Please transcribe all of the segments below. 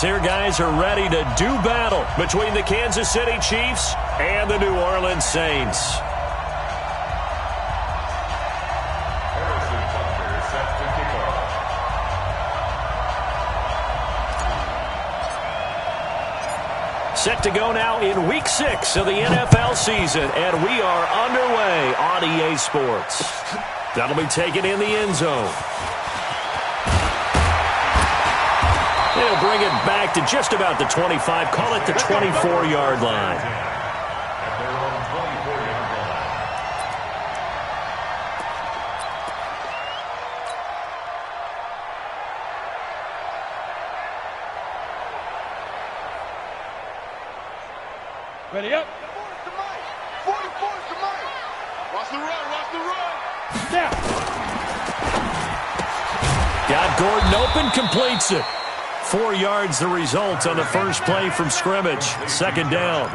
here, guys, are ready to do battle between the Kansas City Chiefs and the New Orleans Saints. Set to go now in Week 6 of the NFL season, and we are underway on EA Sports. That'll be taken in the end zone. They'll bring it back to just about the 25, call it the 24-yard line. Ready up. 44's to Mike. Watch the run, watch the run. Now. Got Gordon open, completes it. 4 yards the result on the first play from scrimmage. Second down.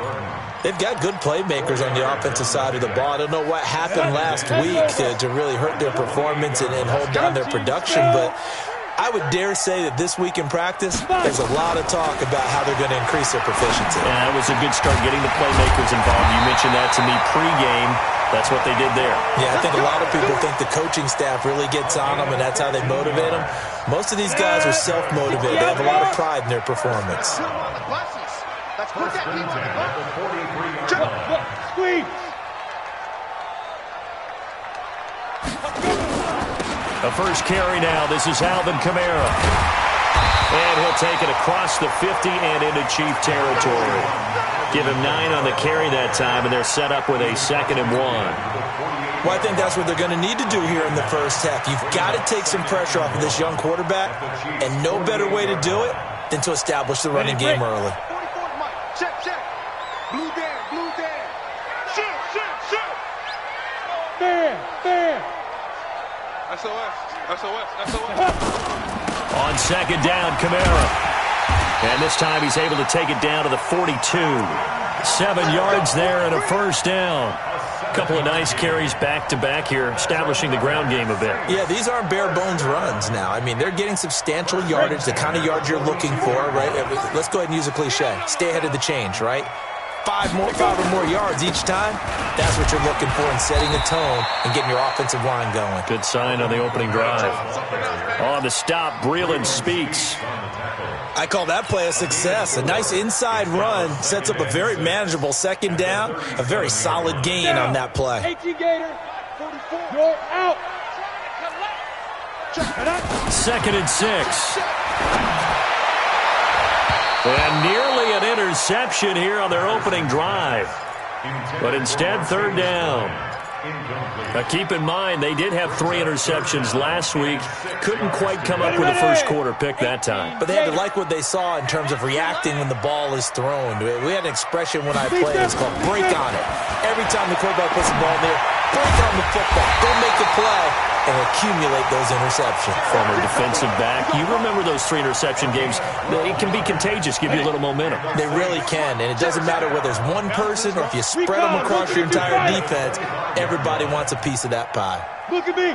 They've got good playmakers on the offensive side of the ball. I don't know what happened last week to really hurt their performance and hold down their production, but I would dare say that this week in practice, there's a lot of talk about how they're going to increase their proficiency. Yeah, that was a good start getting the playmakers involved. You mentioned that to me pregame. That's what they did there. Yeah, I think a lot of people think the coaching staff really gets on them, and that's how they motivate them. Most of these guys are self-motivated. They have a lot of pride in their performance. Let's put that people on. Squeeze. The first carry now. This is Alvin Kamara. And he'll take it across the 50 and into Chief territory. Give him 9 on the carry that time, and they're set up with a 2nd and 1. Well, I think that's what they're going to need to do here in the first half. You've got to take some pressure off of this young quarterback, and no better way to do it than to establish the running game early. 44's Mike. Check, check. Blue down, blue down. Shoot, shoot, shoot. Fair. SOS, SOS, SOS. On second down, Kamara. And this time he's able to take it down to the 42. 7 yards there and a first down. A couple of nice carries back-to-back here, establishing the ground game a bit. Yeah, these aren't bare-bones runs now. I mean, they're getting substantial yardage, the kind of yards you're looking for, right? Let's go ahead and use a cliche. Stay ahead of the change, right? 5 or more yards each time. That's what you're looking for in setting a tone and getting your offensive line going. Good sign on the opening drive. On the stop, Breeland Speaks. I call that play a success. A nice inside run sets up a very manageable second down. A very solid gain on that play. 18 Gator. 44. You're out. 2nd and 6. And nearly an interception here on their opening drive. But instead, 3rd down. Now keep in mind, they did have 3 interceptions last week. Couldn't quite come up with a first quarter pick that time. But they had to like what they saw in terms of reacting when the ball is thrown. We had an expression when I played, it's called break on it. Every time the quarterback puts the ball in there, break on the football. Don't make a play and accumulate those interceptions. Former defensive back. You remember those 3 interception games. It can be contagious, give you a little momentum. They really can, and it doesn't matter whether it's one person or if you spread them across your entire defense, everybody wants a piece of that pie. Look at me.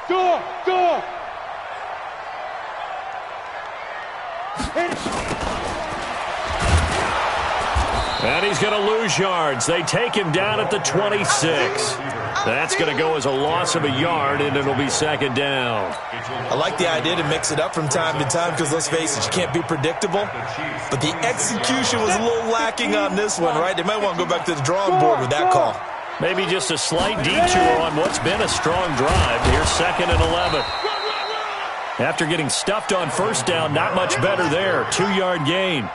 Door. And he's going to lose yards. They take him down at the 26. That's going to go as a loss of a yard, and it'll be 2nd down. I like the idea to mix it up from time to time because, let's face it, you can't be predictable. But the execution was a little lacking on this one, right? They might want to go back to the drawing board with that call. Maybe just a slight detour on what's been a strong drive. Here's 2nd and 11. After getting stuffed on first down, not much better there. 2-yard gain.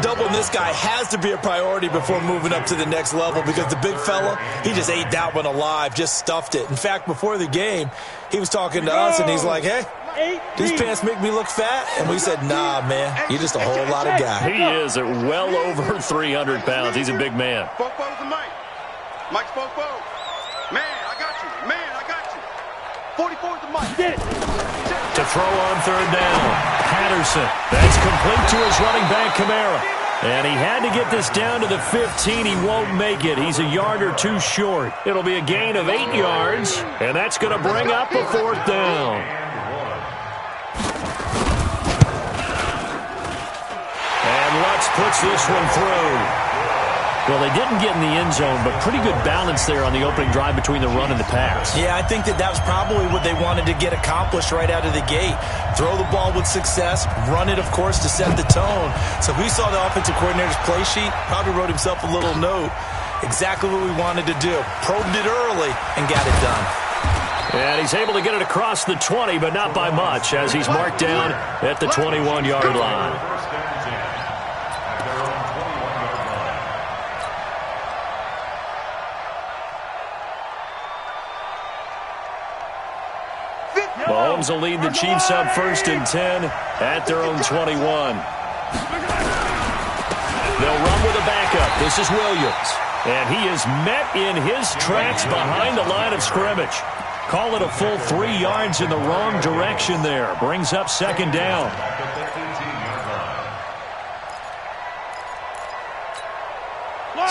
Doubling this guy has to be a priority before moving up to the next level because the big fella, he just ate that one alive, just stuffed it. In fact, before the game, he was talking to us, and he's like, hey, these pants make me look fat? And we said, nah, man, you're just a whole lot of guy. He is at well over 300 pounds. He's a big man. Spoke to Mike. Mike spoke. Man, I got you. 44's to Mike. Get it. To throw on 3rd down. Patterson. That's complete to his running back, Kamara. And he had to get this down to the 15. He won't make it. He's a yard or 2 short. It'll be a gain of 8 yards, and that's going to bring up a 4th down. Lutz puts this one through. Well, they didn't get in the end zone, but pretty good balance there on the opening drive between the run and the pass. Yeah, I think that was probably what they wanted to get accomplished right out of the gate. Throw the ball with success, run it, of course, to set the tone. So we saw the offensive coordinator's play sheet, probably wrote himself a little note. Exactly what we wanted to do. Probed it early and got it done. And he's able to get it across the 20, but not by much, as he's marked down at the 21-yard line. Mahomes will lead the Chiefs up 1st and 10 at their own 21. They'll run with a backup. This is Williams. And he is met in his tracks behind the line of scrimmage. Call it a full 3 yards in the wrong direction there. Brings up 2nd down.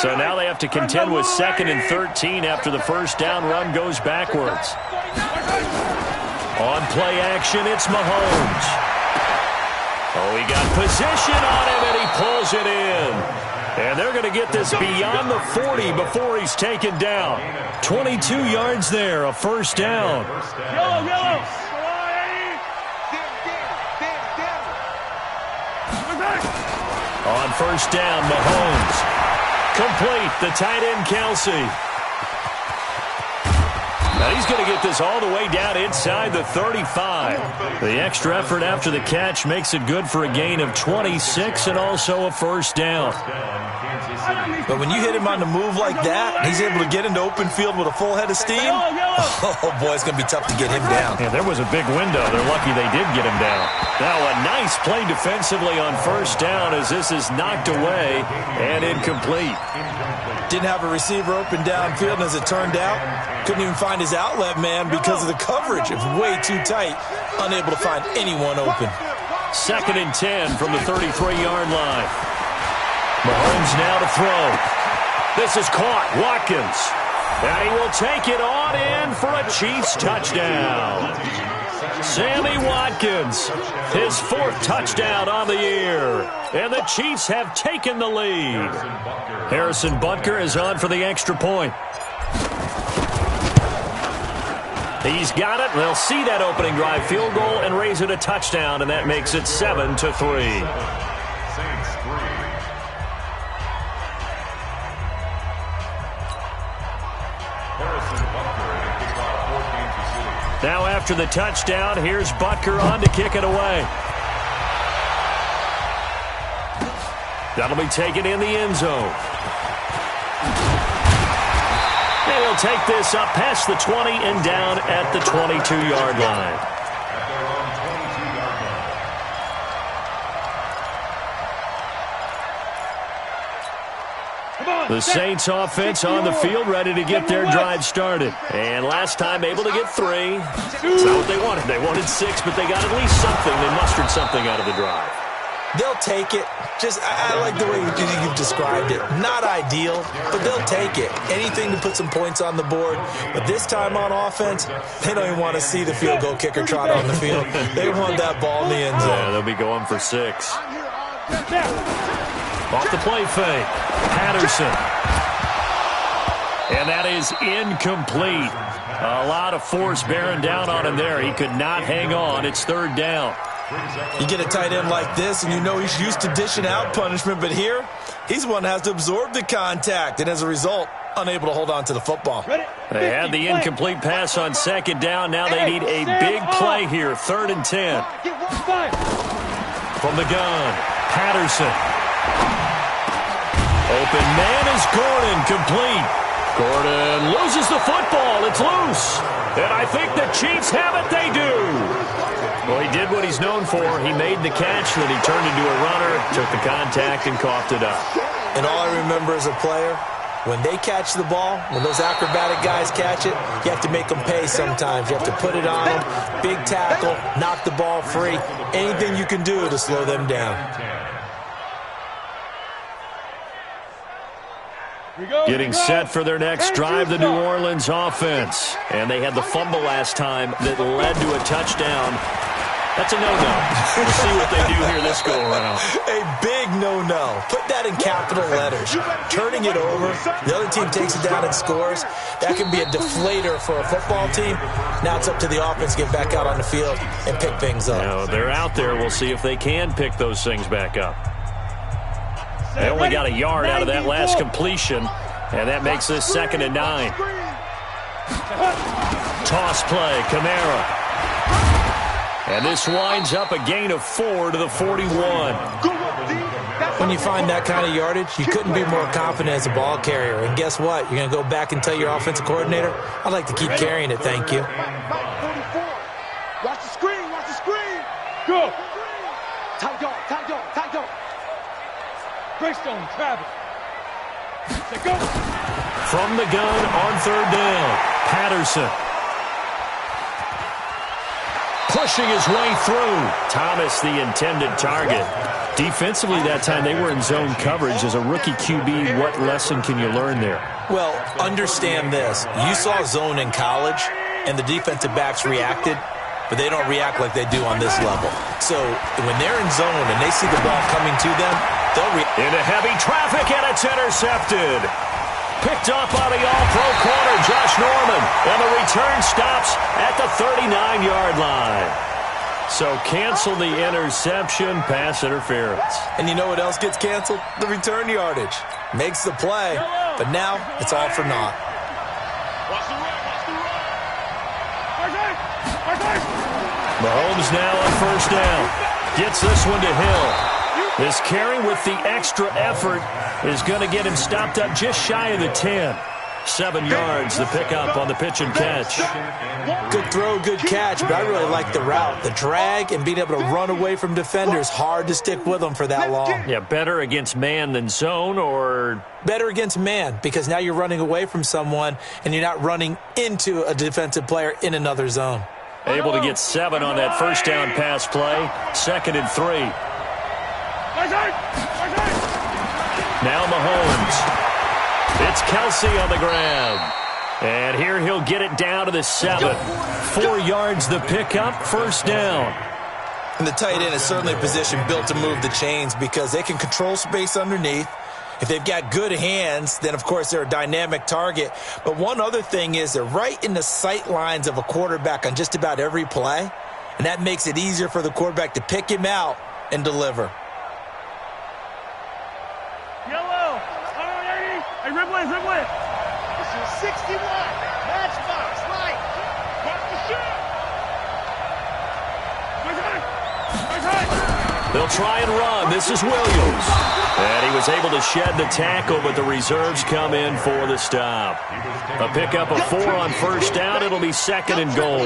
So now they have to contend with 2nd and 13 after the first down run goes backwards. On play action, it's Mahomes. Oh, he got position on him, and he pulls it in. And they're going to get this beyond the 40 before he's taken down. 22 yards there, a first down. Yellow. On first down, Mahomes. Complete, the tight end, Kelsey. Now he's going to get this all the way down inside the 35. The extra effort after the catch makes it good for a gain of 26 and also a first down. But when you hit him on the move like that, he's able to get into open field with a full head of steam. Oh, boy, it's going to be tough to get him down. Yeah, there was a big window. They're lucky they did get him down. Now a nice play defensively on first down as this is knocked away and incomplete. Didn't have a receiver open downfield, and as it turned out, couldn't even find his outlet man because of the coverage. It was way too tight, unable to find anyone open. 2nd and 10 from the 33-yard line. Mahomes now to throw. This is caught. Watkins. And he will take it on in for a Chiefs touchdown. Sammy Watkins, his 4th touchdown on the year. And the Chiefs have taken the lead. Harrison Butker is on for the extra point. He's got it. They'll see that opening drive field goal and raise it a touchdown, and that makes it 7-3. Now after the touchdown, here's Butker on to kick it away. That'll be taken in the end zone. And he'll take this up past the 20 and down at the 22-yard line. The Saints offense on the field, ready to get their drive started. And last time able to get 3. It's not what they wanted. They wanted 6, but they got at least something. They mustered something out of the drive. They'll take it. I like the way you've described it. Not ideal, but they'll take it. Anything to put some points on the board. But this time on offense, they don't even want to see the field goal kicker trot on the field. They want that ball in the end zone. Yeah, they'll be going for 6. Off the play fake. Patterson. And that is incomplete. A lot of force bearing down on him there. He could not hang on. It's 3rd down. You get a tight end like this, and you know he's used to dishing out punishment, but here, he's the one that has to absorb the contact, and as a result, unable to hold on to the football. They had the incomplete pass on 2nd down. Now they need a big play here, 3rd and 10. From the gun, Patterson. Open man is Gordon, complete. Gordon loses the football. It's loose. And I think the Chiefs have it. They do. Well, he did what he's known for. He made the catch, then he turned into a runner, took the contact, and coughed it up. And all I remember as a player, when they catch the ball, when those acrobatic guys catch it, you have to make them pay sometimes. You have to put it on them, big tackle, knock the ball free. Anything you can do to slow them down. Getting set for their next drive, the New Orleans offense. And they had the fumble last time that led to a touchdown. That's a no-no. We'll see what they do here this go-around. A big no-no. Put that in capital letters. Turning it over, the other team takes it down and scores. That can be a deflator for a football team. Now it's up to the offense to get back out on the field and pick things up. Now, they're out there. We'll see if they can pick those things back up. They only got a yard out of that last completion, and that makes this 2nd and 9. Toss play, Kamara. And this winds up a gain of 4 to the 41. When you find that kind of yardage, you couldn't be more confident as a ball carrier. And guess what? You're going to go back and tell your offensive coordinator, I'd like to keep carrying it, thank you. Watch the screen, watch the screen. Go. Tight dog, tight dog, tight dog. Greystone, Travis. Say go. From the gun on 3rd down, Patterson. Pushing his way through. Thomas, the intended target. Defensively that time, they were in zone coverage. As a rookie QB, what lesson can you learn there? Well, understand this. You saw zone in college, and the defensive backs reacted, but they don't react like they do on this level. So when they're in zone and they see the ball coming to them, they'll react. Into heavy traffic, and it's intercepted. Picked up by the all-pro corner, Josh Norman. And the return stops at the 39-yard line. So cancel the interception, pass interference. And you know what else gets canceled? The return yardage. Makes the play, but now it's all for naught. Mahomes now on 1st down. Gets this one to Hill. This carry with the extra effort is going to get him stopped up just shy of the 10. 7 yards, the pickup on the pitch and catch. Good throw, good catch, but I really like the route. The drag and being able to run away from defenders, hard to stick with them for that long. Yeah, better against man than zone, or? Better against man, because now you're running away from someone and you're not running into a defensive player in another zone. Able to get 7 on that 1st down pass play. 2nd and 3. Now Mahomes. It's Kelsey on the ground. And here he'll get it down to the 7. 4 yards the pickup, 1st down. And the tight end is certainly a position built to move the chains because they can control space underneath. If they've got good hands, then, of course, they're a dynamic target. But one other thing is they're right in the sight lines of a quarterback on just about every play. And that makes it easier for the quarterback to pick him out and deliver. Yellow. Hey, Rimley. This is 61. Matchbox, right. Watch the shot. They'll try and run. This is Williams. And he was able to shed the tackle, but the reserves come in for the stop. A pickup of 4 on 1st down. It'll be 2nd and goal.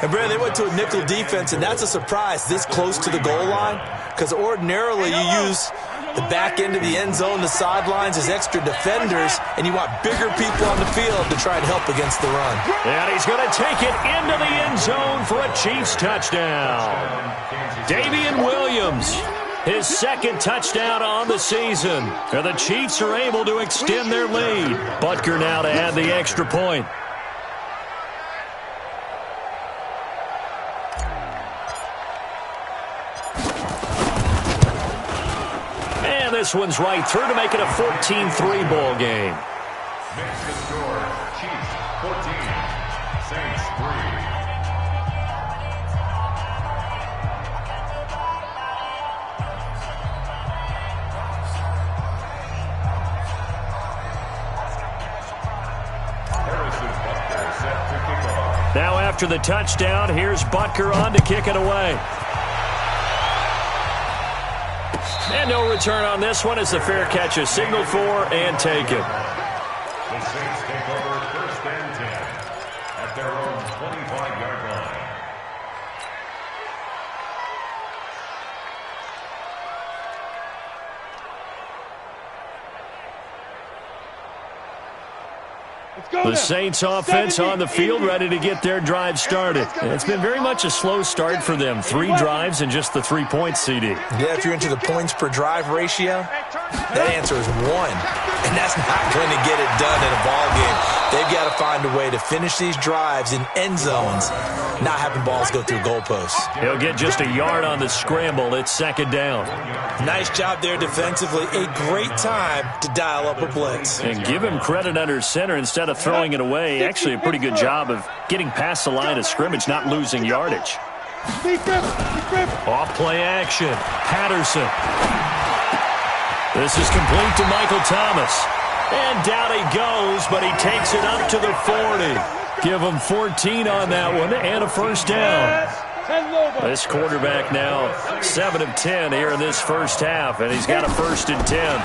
And, Brad, they went to a nickel defense, and that's a surprise this close to the goal line because ordinarily you use the back end of the end zone, the sidelines as extra defenders, and you want bigger people on the field to try and help against the run. And he's going to take it into the end zone for a Chiefs touchdown. Davian Williams, his 2nd touchdown on the season. And the Chiefs are able to extend their lead. Butker now to add the extra point. And this one's right through to make it a 14-3 ball game. Makes the score, Chiefs 14, Saints 3. Now after the touchdown, here's Butker on to kick it away. And no return on this one as the fair catch is signaled for and taken. The Saints take over 1st and 10 at their own 25-yard line. The Saints offense on the field ready to get their drive started. And it's been very much a slow start for them. 3 drives and just the 3 points, CD. Yeah, if you're into the points per drive ratio, that answer is 1. And that's not going to get it done in a ball game. They've got to find a way to finish these drives in end zones, not having balls go through goalposts. He'll get just a yard on the scramble. It's second down. Nice job there defensively. A great time to dial up a blitz. And give him credit under center instead of throwing it away. Actually a pretty good job of getting past the line of scrimmage, not losing yardage. Off play action. Patterson. This is complete to Michael Thomas. And down he goes, but he takes it up to the 40. Give him 14 on that one and a first down. This quarterback now 7 of 10 here in this first half, and he's got a 1st and 10.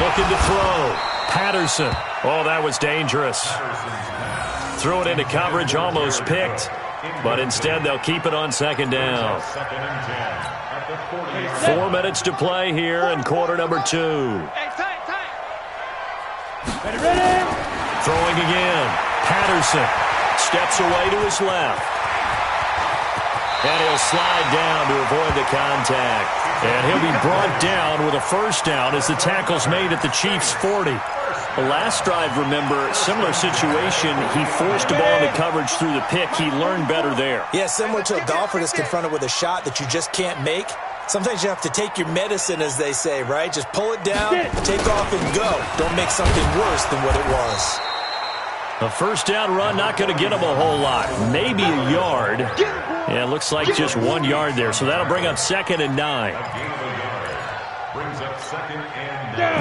Looking to throw. Patterson. Oh, that was dangerous. Threw it into coverage, almost picked, but instead they'll keep it on second down. 4 minutes to play here in quarter number 2. Throwing again. Patterson steps away to his left. And he'll slide down to avoid the contact. And he'll be brought down with a first down as the tackle's made at the Chiefs' 40. The last drive, remember, similar situation. He forced a ball into coverage through the pick. He learned better there. Yeah, similar to a golfer that's confronted with a shot that you just can't make. Sometimes you have to take your medicine, as they say, right? Just pull it down, take off, and go. Don't make something worse than what it was. A first down run, not going to get him a whole lot. Maybe a yard. Yeah, it looks like just 1 yard there. So that'll bring up 2nd and 9.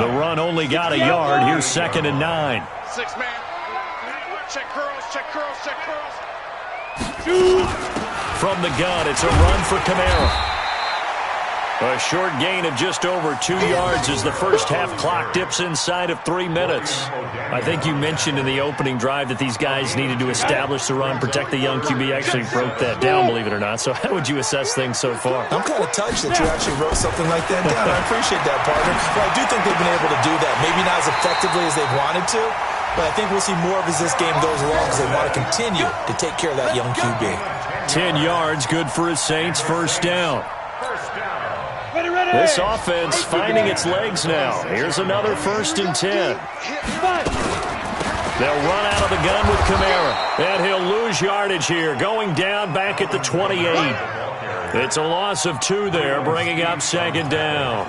The run only got a yard. Here's 2nd and 9. 6 man. Check curls, check curls, check curls. From the gun, it's a run for Kamara. A short gain of just over 2 yards as the first half clock dips inside of 3 minutes. I think you mentioned in the opening drive that these guys needed to establish the run, protect the young QB. Actually broke that down, believe it or not. So how would you assess things so far? I'm kind of touched that you actually wrote something like that down. I appreciate that, partner. But I do think they've been able to do that. Maybe not as effectively as they've wanted to, but I think we'll see more of as this game goes along because they want to continue to take care of that young QB. 10 yards, good for his Saints, first down. This offense finding its legs now. Here's another 1st and 10. They'll run out of the gun with Kamara. And he'll lose yardage here, going down back at the 28. It's a loss of 2 there, bringing up 2nd down.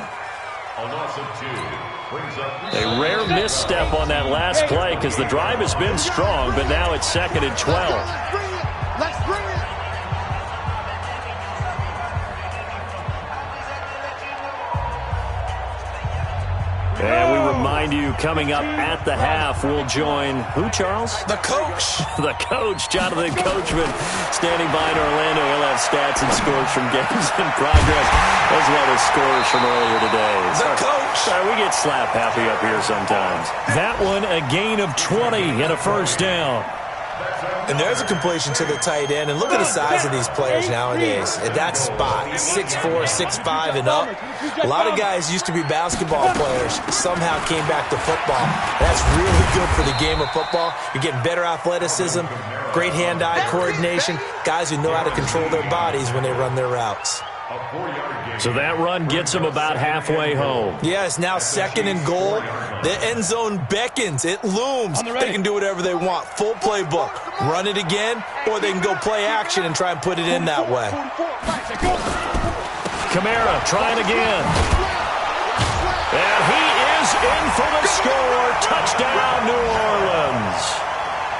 A rare misstep on that last play because the drive has been strong, but now it's 2nd and 12. And we remind you, coming up at the half, we'll join who, Charles? The coach. The coach, Jonathan Coachman, standing by in Orlando. He'll have stats and scores from games in progress, as well as scores from earlier today. The coach. We get slap happy up here sometimes. That one, a gain of 20 and a first down. And there's a completion to the tight end. And look at the size of these players nowadays. At that spot, 6'4", 6'5", and up. A lot of guys used to be basketball players, somehow came back to football. That's really good for the game of football. You're getting better athleticism, great hand-eye coordination, guys who know how to control their bodies when they run their routes. So that run gets them about halfway home. Yeah, it's now 2nd and goal. The end zone beckons. It looms. They can do whatever they want. Full playbook. Run it again, or they can go play action and try and put it in that way. Kamara trying again. And he is in for the score. Touchdown, New Orleans.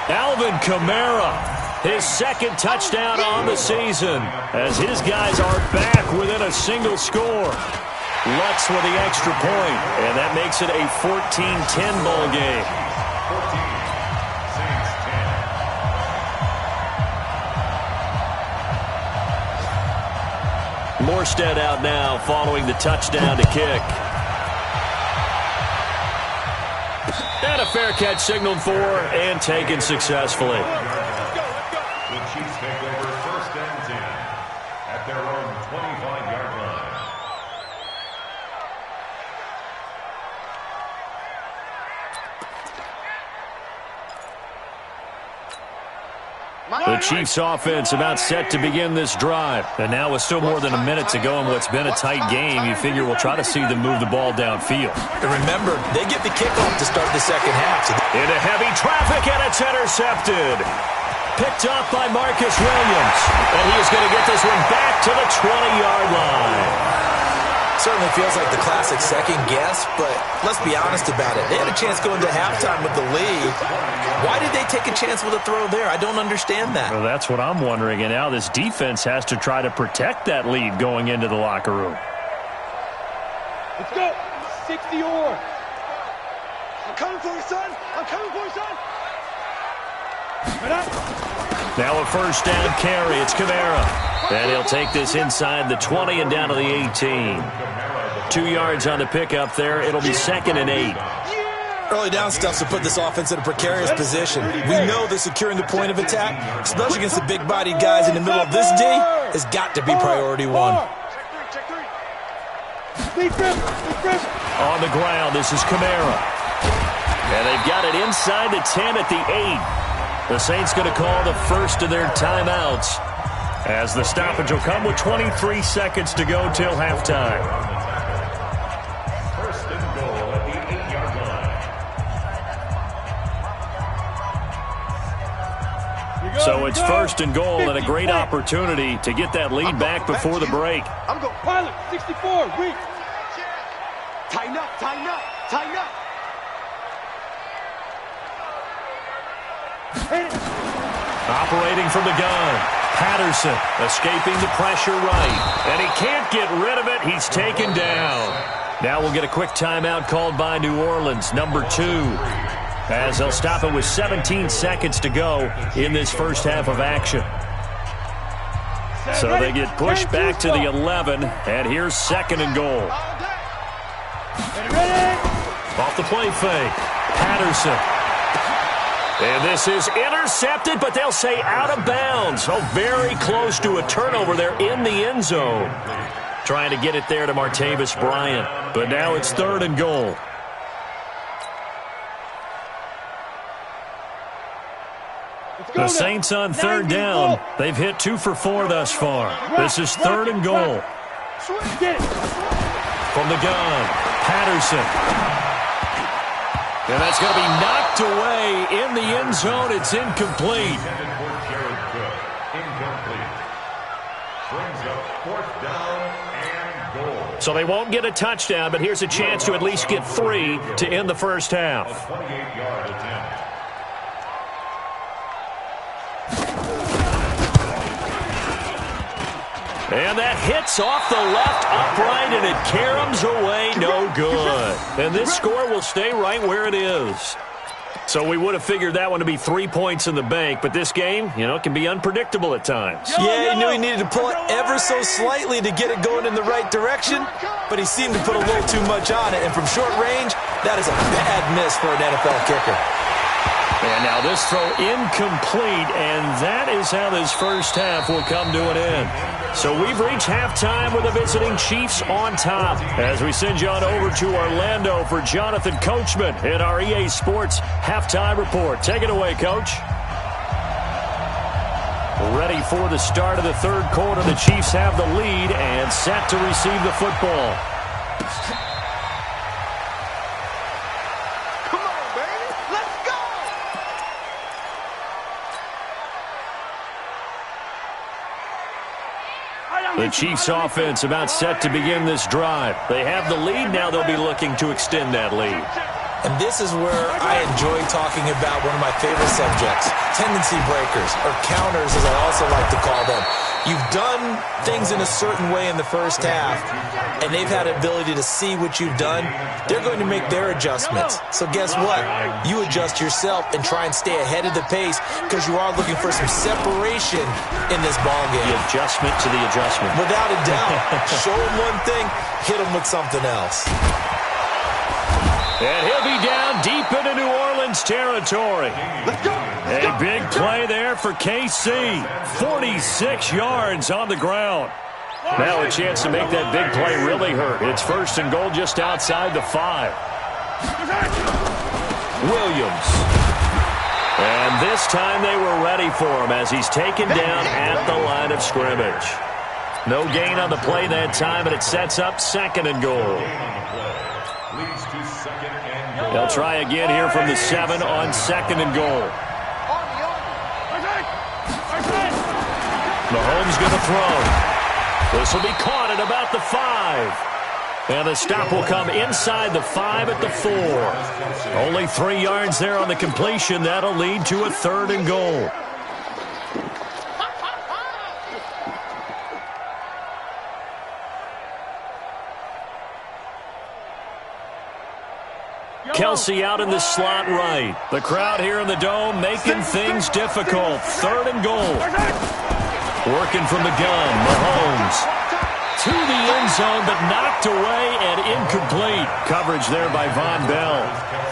Alvin Kamara. His 2nd touchdown on the season as his guys are back within a single score. Lutz with the extra point, and that makes it a 14-10 ball game. Morstead out now following the touchdown to kick. And a fair catch signaled for and taken successfully. The Chiefs take over 1st and 10 at their own 25-yard line. The Chiefs offense about set to begin this drive. And now with still more than a minute to go in what's been a tight game, you figure we'll try to see them move the ball downfield. And remember, they get the kickoff to start the second half. Into heavy traffic, and it's intercepted. Picked off by Marcus Williams. And he is going to get this one back to the 20-yard line. Certainly feels like the classic second guess, but let's be honest about it. They had a chance going to halftime with the lead. Why did they take a chance with a throw there? I don't understand that. Well, that's what I'm wondering. And now this defense has to try to protect that lead going into the locker room. Let's go. 60 or. I'm coming for you, son. I'm coming for you, son. Now a first down carry. It's Kamara. And he'll take this inside the 20 and down to the 18. 2 yards on the pickup there. It'll be 2nd and 8. Early down stuff to put this offense in a precarious position. We know that securing the point of attack, especially against the big-bodied guys in the middle of this D, has got to be priority one. On the ground, this is Kamara. And they've got it inside the 10 at the 8. The Saints going to call the first of their timeouts, as the stoppage will come with 23 seconds to go till halftime. First and goal at the 8-yard line. So it's first and goal and a great opportunity to get that lead back before the break. I'm going. Pilot, 64, reach. Tighten up, tighten up, tighten up. Operating from the gun. Patterson escaping the pressure right. And he can't get rid of it. He's taken down. Now we'll get a quick timeout called by New Orleans, number 2. As they'll stop it with 17 seconds to go in this first half of action. So they get pushed back to the 11. And here's 2nd and goal. Off the play fake. Patterson. And this is intercepted, but they'll say out of bounds. Oh, very close to a turnover there in the end zone. Trying to get it there to Martavis Bryant. But now it's 3rd and goal. The Saints on 3rd down. They've hit 2 for 4 thus far. This is 3rd and goal. From the gun, Patterson. And that's going to be knocked away in the end zone. It's incomplete. Brings up 4th down and goal. So they won't get a touchdown, but here's a chance to at least get 3 to end the first half. 28-yard attempt. And that hits off the left upright, and it caroms away, no good. And this score will stay right where it is. So we would have figured that one to be 3 points in the bank, but this game, can be unpredictable at times. Yeah, he knew he needed to pull it ever so slightly to get it going in the right direction, but he seemed to put a little too much on it, and from short range, that is a bad miss for an NFL kicker. And now this throw incomplete, and that is how this first half will come to an end. So we've reached halftime with the visiting Chiefs on top. As we send you on over to Orlando for Jonathan Coachman in our EA Sports Halftime Report. Take it away, Coach. Ready for the start of the 3rd quarter. The Chiefs have the lead and set to receive the football. The Chiefs offense about set to begin this drive. They have the lead. Now they'll be looking to extend that lead. And this is where I enjoy talking about one of my favorite subjects, tendency breakers, or counters as I also like to call them. You've done things in a certain way in the first half, and they've had an ability to see what you've done. They're going to make their adjustments. So guess what? You adjust yourself and try and stay ahead of the pace because you are looking for some separation in this ball game. The adjustment to the adjustment. Without a doubt. Show them one thing, hit them with something else. And he'll be down deep into New Orleans territory. A big play there for KC. 46 yards on the ground. Now a chance to make that big play really hurt. It's 1st and goal just outside the 5. Williams. And this time they were ready for him as he's taken down at the line of scrimmage. No gain on the play that time, and it sets up 2nd and goal. They'll try again here from the 7 on 2nd and goal. Mahomes going to throw. This will be caught at about the 5. And the stop will come inside the 5 at the 4. Only 3 yards there on the completion. That'll lead to a 3rd and goal. Kelsey out in the slot right. The crowd here in the Dome making things difficult. 3rd and goal. Working from the gun, Mahomes. To the end zone, but knocked away and incomplete. Coverage there by Von Bell.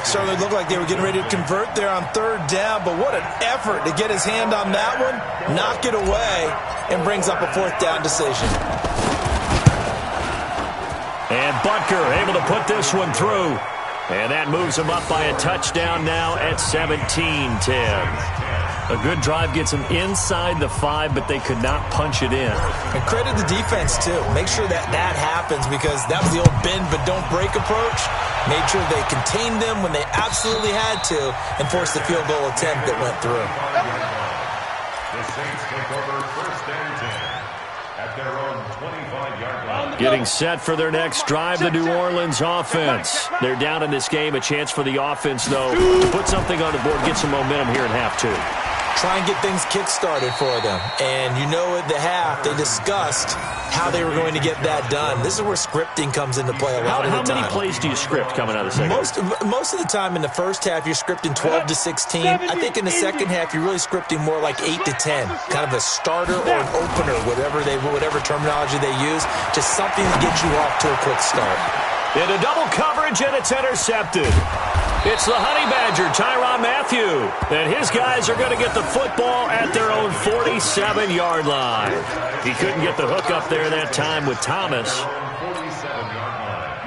Certainly looked like they were getting ready to convert there on 3rd down, but what an effort to get his hand on that one, knock it away, and brings up a 4th down decision. And Butker able to put this one through. And that moves him up by a touchdown now at 17-10. A good drive gets them inside the 5, but they could not punch it in. And credit the defense, too. Make sure that happens because that was the old bend but don't break approach. Made sure they contained them when they absolutely had to and forced the field goal attempt that went through. The Saints take over 1st and 10 at their own 25-yard line. Getting set for their next drive, the New Orleans offense. They're down in this game. A chance for the offense, though, to put something on the board, get some momentum here in half 2. Try and get things kick-started for them. And you know at the half, they discussed how they were going to get that done. This is where scripting comes into play a lot of the time. How many plays do you script coming out of the second half? Most of the time in the first half, you're scripting 12 to 16. I think in the second half, you're really scripting more like 8 to 10. Kind of a starter or an opener, whatever terminology they use. Just something to get you off to a quick start. Into double coverage, and it's intercepted. It's the Honey Badger, Tyrann Mathieu. And his guys are going to get the football at their own 47-yard line. He couldn't get the hook up there that time with Thomas.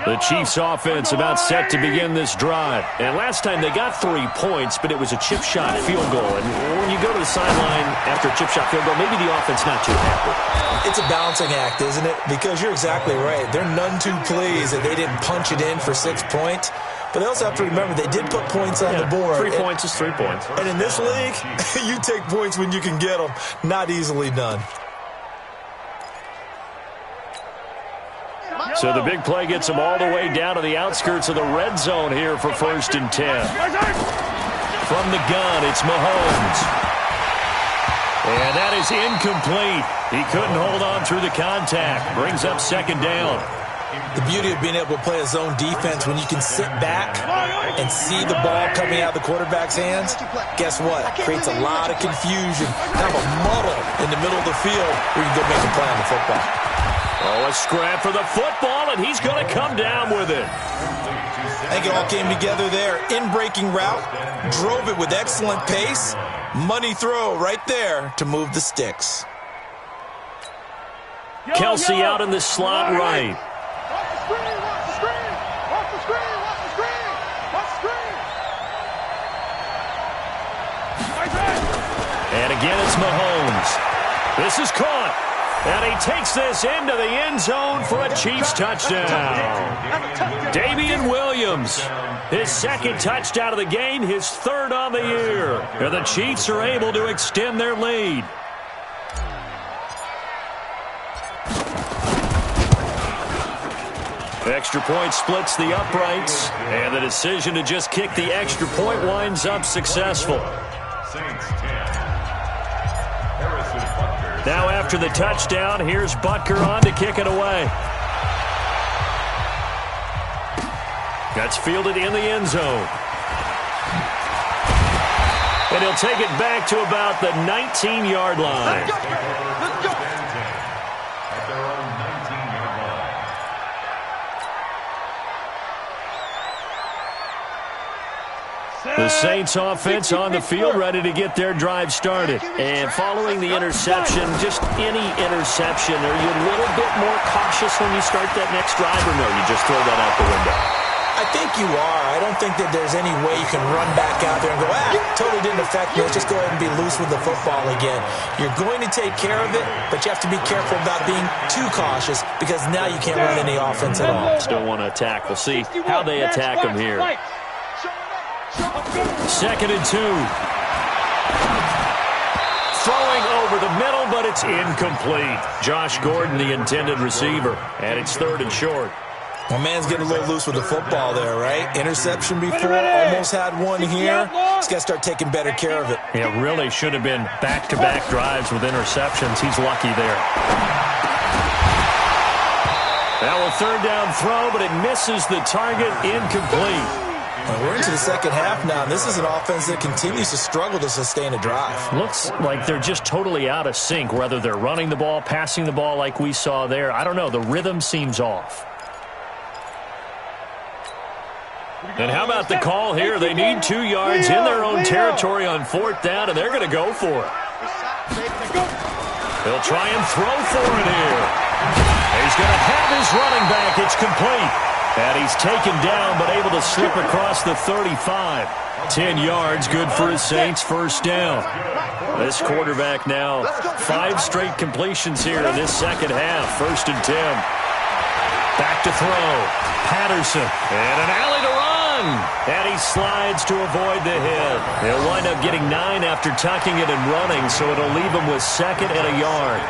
The Chiefs offense about set to begin this drive. And last time they got 3 points, but it was a chip shot field goal. And when you go to the sideline after a chip shot field goal, maybe the offense not too happy. It's a balancing act, isn't it? Because you're exactly right. They're none too pleased that they didn't punch it in for 6 points. But they also have to remember they did put points on the board. 3 points is 3 points. And in this league, you take points when you can get them. Not easily done. So the big play gets them all the way down to the outskirts of the red zone here for 1st and 10. From the gun, it's Mahomes. And that is incomplete. He couldn't hold on through the contact. Brings up 2nd down. The beauty of being able to play a zone defense when you can sit back and see the ball coming out of the quarterback's hands, guess what? Creates a lot of confusion, kind of a muddle in the middle of the field where you can go make a play on the football. Oh, a scrap for the football, and he's going to come down with it. I think it all came together there. In-breaking route, drove it with excellent pace. Money throw right there to move the sticks. Kelsey out in the slot right. And again, it's Mahomes. This is caught. And he takes this into the end zone for a Chiefs touchdown. Damian Williams, his 2nd touchdown of the game, his 3rd on the year. And the Chiefs are able to extend their lead. Extra point splits the uprights, and the decision to just kick the extra point winds up successful. Now after the touchdown, here's Butker on to kick it away. That's fielded in the end zone. And he'll take it back to about the 19-yard line. The Saints offense on the field ready to get their drive started. And following the interception, just any interception, are you a little bit more cautious when you start that next drive, or no, you just throw that out the window? I think you are. I don't think that there's any way you can run back out there and go, totally didn't affect me. Let's just go ahead and be loose with the football again. You're going to take care of it, but you have to be careful about being too cautious because now you can't run any offense at all. Still want to attack. We'll see how they attack him here. 2nd and 2. Throwing over the middle, but it's incomplete. Josh Gordon, the intended receiver, and it's 3rd and short. My man's getting a little loose with the football there, right? Interception before, almost had one here. He's got to start taking better care of it. It really should have been back-to-back drives with interceptions. He's lucky there. Now a 3rd down throw, but it misses the target, incomplete. Well, we're into the second half now, and this is an offense that continues to struggle to sustain a drive. Looks like they're just totally out of sync, whether they're running the ball, passing the ball like we saw there. I don't know. The rhythm seems off. And how about the call here? They need 2 yards in their own territory on 4th down, and they're going to go for it. They'll try and throw for it here. He's going to have his running back. It's complete. And he's taken down, but able to slip across the 35. 10 yards, good for his Saints, 1st down. This quarterback now 5 straight completions here in this second half. 1st and 10. Back to throw. Patterson. And an alley to run. And he slides to avoid the hit. He'll wind up getting 9 after tucking it and running, so it'll leave him with 2nd and a yard.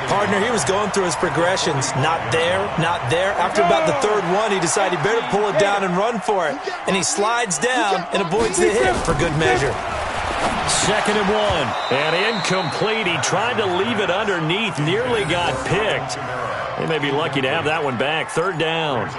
Partner, he was going through his progressions. Not there, not there. After about the 3rd one, he decided he better pull it down and run for it. And he slides down and avoids the hit for good measure. 2nd and 1. And incomplete. He tried to leave it underneath. Nearly got picked. They may be lucky to have that one back. 3rd down.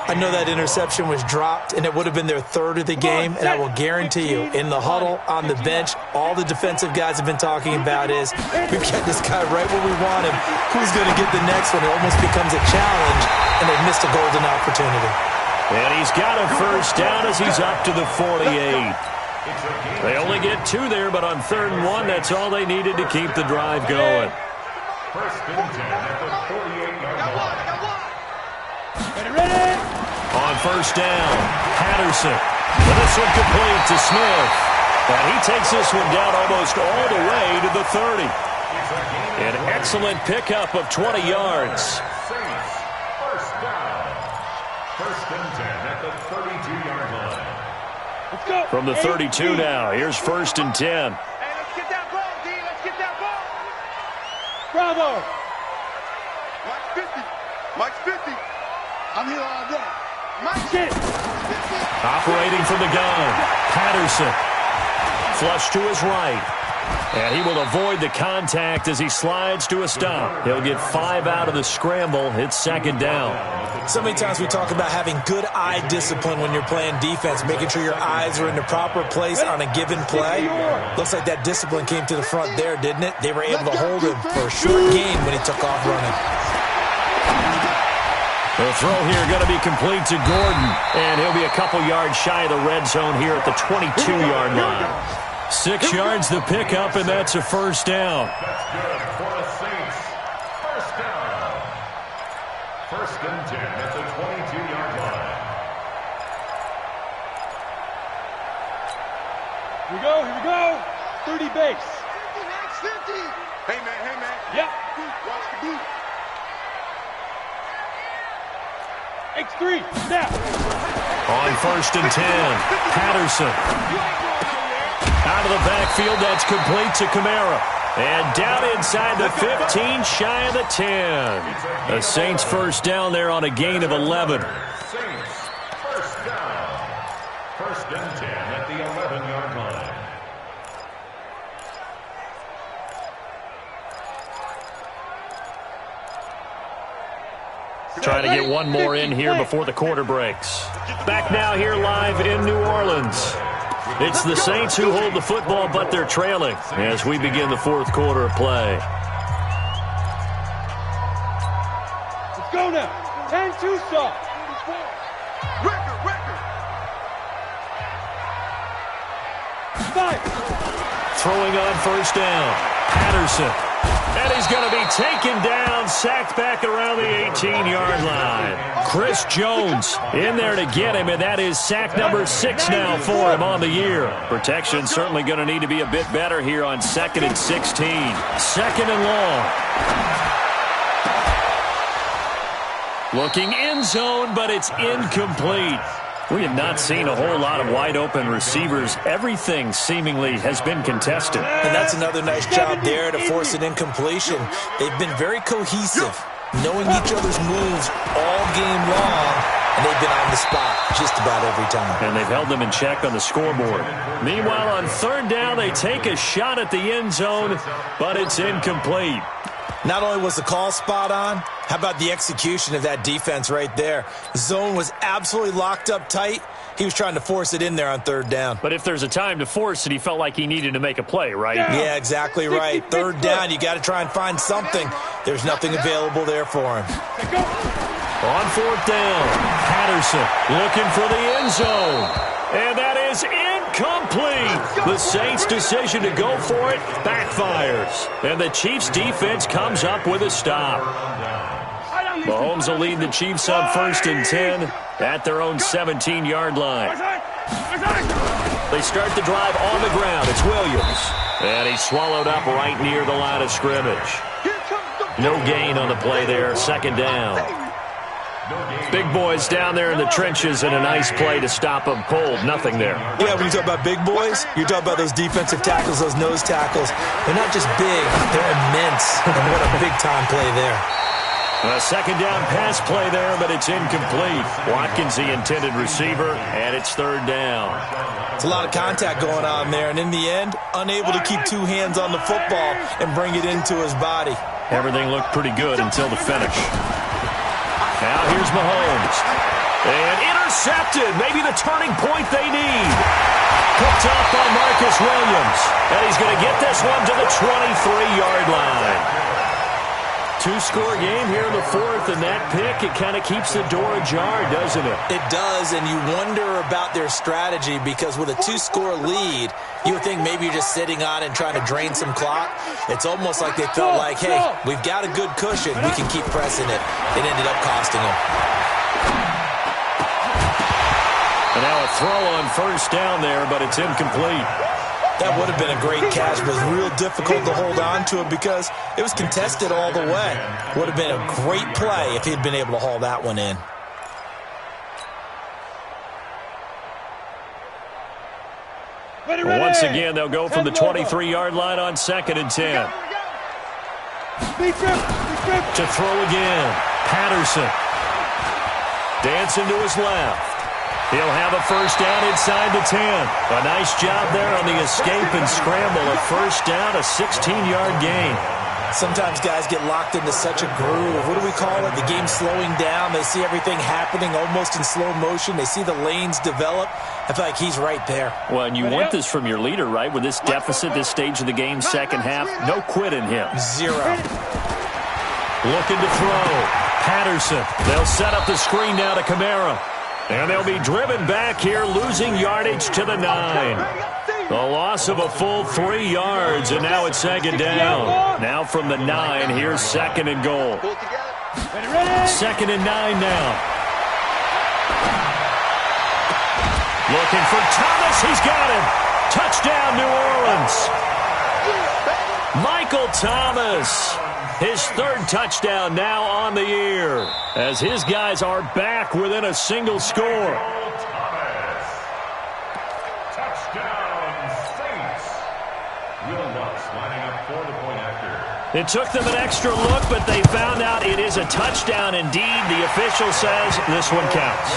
I know that interception was dropped, and it would have been their 3rd of the game, and I will guarantee you, in the huddle, on the bench, all the defensive guys have been talking about is, we've got this guy right where we want him. Who's going to get the next one? It almost becomes a challenge, and they've missed a golden opportunity. And he's got a 1st down as he's up to the 48. They only get 2 there, but on 3rd and 1, that's all they needed to keep the drive going. 1st and 10 at the 48-yard line. Ready? On 1st down, Patterson. But this one complete to Smith. And he takes this one down almost all the way to the 30. An excellent pickup of 20 yards. Saints, 1st down. 1st and 10 at the 32-yard line. Let's go. From the 32 now, here's 1st and 10. Hey, let's get that ball, D. Let's get that ball. Bravo. Mike's 50. Mike's 50. I'm here all day. Mike's Get it. 50. Operating from the gun, Patterson. Flush to his right. And he will avoid the contact as he slides to a stop. He'll get 5 out of the scramble. It's 2nd down. So many times we talk about having good eye discipline when you're playing defense, making sure your eyes are in the proper place on a given play. Looks like that discipline came to the front there, didn't it? They were able to hold him for a short gain when he took off running. The throw here going to be complete to Gordon. And he'll be a couple yards shy of the red zone here at the 22-yard line. 6 yards the pickup, and that's a 1st down. That's good for the Saints. 1st down. 1st and 10 at the 22-yard line. Here we go. Here we go. 30 base. 50, Max 50. Hey, man. Hey, man. Yep. Watch the boot. X3. Snap. On 1st and 10, Patterson. Out of the backfield, that's complete to Kamara. And down inside the 15, shy of the 10. The Saints 1st down there on a gain of 11. Saints, 1st down. 1st and 10 at the 11-yard line. Trying to get one more in here before the quarter breaks. Back now here live in New Orleans. It's the Saints who hold the football, but they're trailing as we begin the 4th quarter of play. Let's go now. 10-2 stop. Record. 5. Throwing on 1st down. Patterson. And he's going to be taken down, sacked back around the 18-yard line. Chris Jones in there to get him, and that is sack number 6 now for him on the year. Protection certainly going to need to be a bit better here on 2nd and 16. 2nd and long. Looking end zone, but it's incomplete. We have not seen a whole lot of wide-open receivers. Everything seemingly has been contested. And that's another nice job there to force an incompletion. They've been very cohesive, knowing each other's moves all game long, and they've been on the spot just about every time. And they've held them in check on the scoreboard. Meanwhile, on 3rd down, they take a shot at the end zone, but it's incomplete. Not only was the call spot on, how about the execution of that defense right there? Zone was absolutely locked up tight. He was trying to force it in there on 3rd down. But if there's a time to force it, he felt like he needed to make a play, right? Yeah, exactly right. 3rd down, you got to try and find something. There's nothing available there for him. On 4th down, Patterson looking for the end zone. And that is incomplete. The Saints' decision to go for it backfires. And the Chiefs' defense comes up with a stop. Mahomes will lead the Chiefs on 1st and 10 at their own 17-yard line. They start the drive on the ground. It's Williams. And he's swallowed up right near the line of scrimmage. No gain on the play there. 2nd down. Big boys down there in the trenches, and a nice play to stop them cold. Nothing there. Yeah, when you talk about big boys, you're talking about those defensive tackles, those nose tackles. They're not just big, they're immense. And what a big-time play there. A 2nd down pass play there, but it's incomplete. Watkins, the intended receiver, and it's 3rd down. It's a lot of contact going on there, and in the end, unable to keep 2 hands on the football and bring it into his body. Everything looked pretty good until the finish. Now here's Mahomes. And intercepted. Maybe the turning point they need. Picked up by Marcus Williams. And he's going to get this one to the 23-yard line. 2-score game here in the 4th, and that pick, it kind of keeps the door ajar, doesn't it? It does, and you wonder about their strategy because with a 2-score lead, you would think maybe you're just sitting on and trying to drain some clock. It's almost like they felt like, hey, we've got a good cushion. We can keep pressing it. It ended up costing them. And now a throw on 1st down there, but it's incomplete. That would have been a great catch, but it was real difficult to hold on to it because it was contested all the way. Would have been a great play if he'd been able to haul that one in. Once again, they'll go from the 23-yard line on 2nd and 10. To throw again. Patterson. Dancing to his left. He'll have a 1st down inside the 10. A nice job there on the escape and scramble. A 1st down, a 16-yard gain. Sometimes guys get locked into such a groove. What do we call it? The game's slowing down. They see everything happening almost in slow motion. They see the lanes develop. I feel like he's right there. Well, and you want this from your leader, right? With this deficit, this stage of the game, 2nd half, no quit in him. 0. Looking to throw. Patterson. They'll set up the screen now to Kamara. And they'll be driven back here, losing yardage to the 9. A loss of a full 3 yards, and now it's 2nd down. Now from the 9, here's 2nd and goal. 2nd and 9 now. Looking for Thomas. He's got him. Touchdown, New Orleans. Michael Thomas. His 3rd touchdown now on the year as his guys are back within a single score. Touchdown, Saints. Will Lutz lining up for the point after. It took them an extra look, but they found out it is a touchdown indeed. The official says this one counts.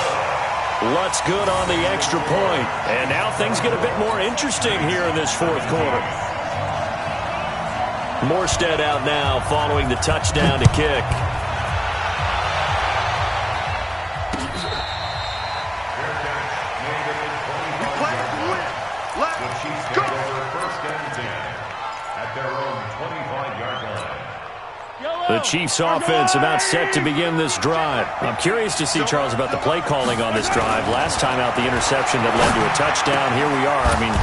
Lutz good on the extra point. And now things get a bit more interesting here in this 4th quarter. Morstead out now following the touchdown to kick. The Chiefs offense about set to begin this drive. I'm curious to see, Charles, about the play calling on this drive. Last time out, the interception that led to a touchdown. Here we are. I mean,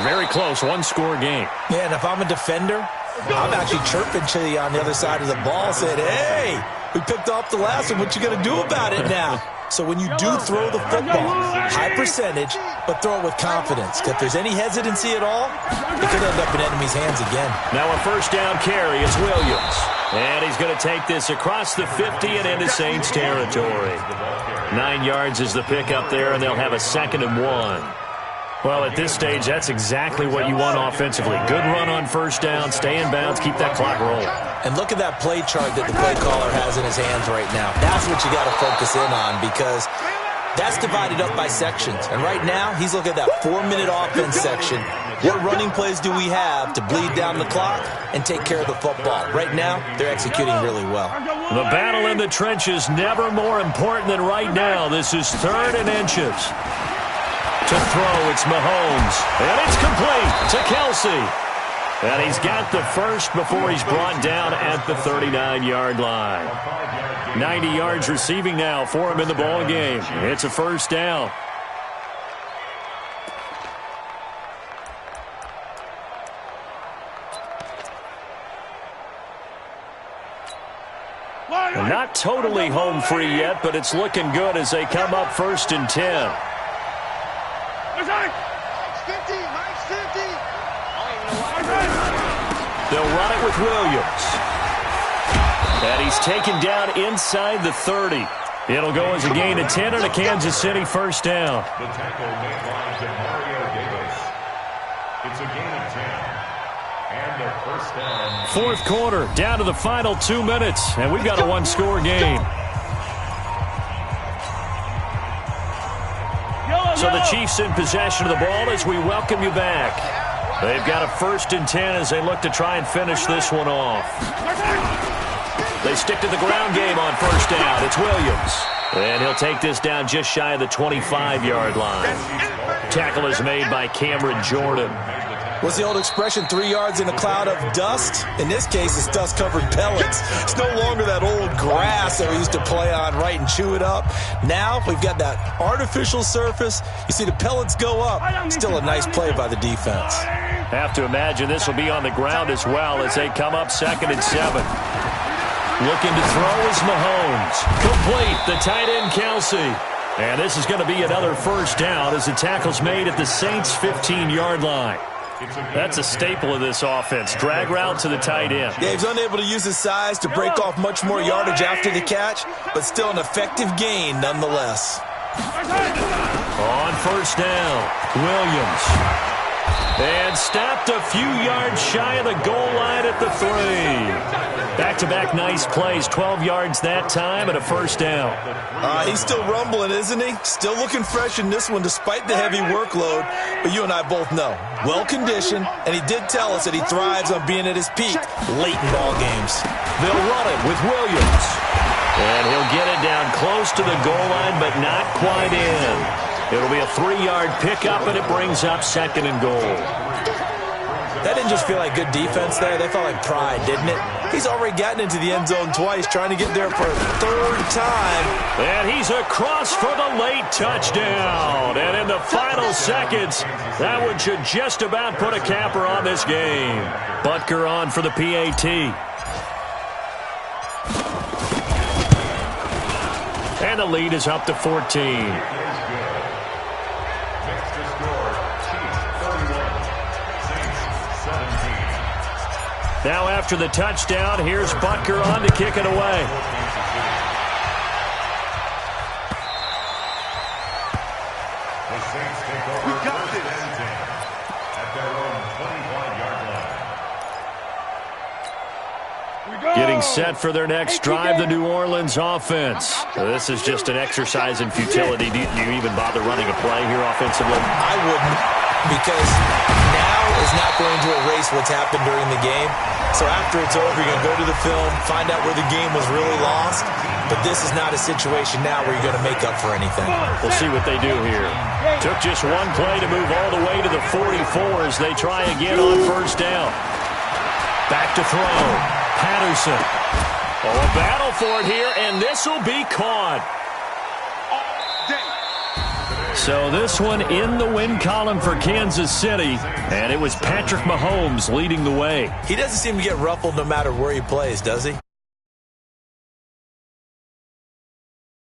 very close, 1-score game. Yeah, and if I'm a defender, I'm actually chirping to you on the other side of the ball, saying, hey, we picked off the last one. What you going to do about it now? So when you do throw the football, high percentage, but throw it with confidence. If there's any hesitancy at all, it could end up in enemy's hands again. Now a first down carry is Williams. And he's going to take this across the 50 and into Saints territory. 9 yards is the pickup there, and they'll have a 2nd and 1. Well, at this stage, that's exactly what you want offensively. Good run on first down, stay in bounds, keep that clock rolling. And look at that play chart that the play caller has in his hands right now. That's what you got to focus in on, because that's divided up by sections. And right now, he's looking at that 4-minute offense section. What running plays do we have to bleed down the clock and take care of the football? Right now, they're executing really well. The battle in the trenches never more important than right now. This is 3rd and inches. To throw, it's Mahomes. And it's complete to Kelsey. And he's got the first before he's brought down at the 39-yard line. 90 yards receiving now for him in the ball game. It's a first down. Not totally home free yet, but it's looking good as they come up 1st and 10. They'll run it with Williams. And he's taken down inside the 30. It'll go as a gain of 10 and a Kansas City first down. The tackle made by Demario Davis. It's a gain of 10. And a first down. 4th quarter, down to the final 2 minutes. And we've got a 1-score game. So the Chiefs in possession of the ball as we welcome you back. They've got a 1st and 10 as they look to try and finish this one off. They stick to the ground game on first down. It's Williams. And he'll take this down just shy of the 25-yard line. Tackle is made by Cameron Jordan. What's the old expression, 3 yards in a cloud of dust? In this case, it's dust-covered pellets. It's no longer that old grass that we used to play on, right, and chew it up. Now we've got that artificial surface. You see the pellets go up. Still a nice play by the defense. Have to imagine this will be on the ground as well as they come up 2nd and 7. Looking to throw is Mahomes. Complete, the tight end Kelsey. And this is going to be another first down as the tackle's made at the Saints' 15-yard line. That's a staple of this offense. Drag route to the tight end. Yeah, he's unable to use his size to break off much more yardage after the catch, but still an effective gain nonetheless. On first down, Williams. And stopped a few yards shy of the goal line at the 3. Back-to-back nice plays, 12 yards that time and a first down. He's still rumbling, isn't he? Still looking fresh in this one despite the heavy workload. But you and I both know, well-conditioned, and he did tell us that he thrives on being at his peak late in ball games. They'll run it with Williams. And he'll get it down close to the goal line, but not quite in. It'll be a 3-yard pickup, and it brings up 2nd and goal. That didn't just feel like good defense there. That felt like pride, didn't it? He's already gotten into the end zone twice, trying to get there for a 3rd time. And he's across for the late touchdown. And in the final seconds, that one should just about put a capper on this game. Butker on for the PAT. And the lead is up to 14. Now after the touchdown, here's Butker on to kick it away. The Saints take over first and 10 at their own 25-yard line. Getting set for their next drive, the New Orleans offense. This is just an exercise in futility. Do you even bother running a play here offensively? I wouldn't, because now is not going to erase what's happened during the game. So after it's over, you're going to go to the film, find out where the game was really lost. But this is not a situation now where you're going to make up for anything. We'll see what they do here. Took just one play to move all the way to the 44 as they try again on first down. Back to throw. Patterson. Oh, a battle for it here, and this will be caught. So this one in the win column for Kansas City, and it was Patrick Mahomes leading the way. He doesn't seem to get ruffled no matter where he plays, does he?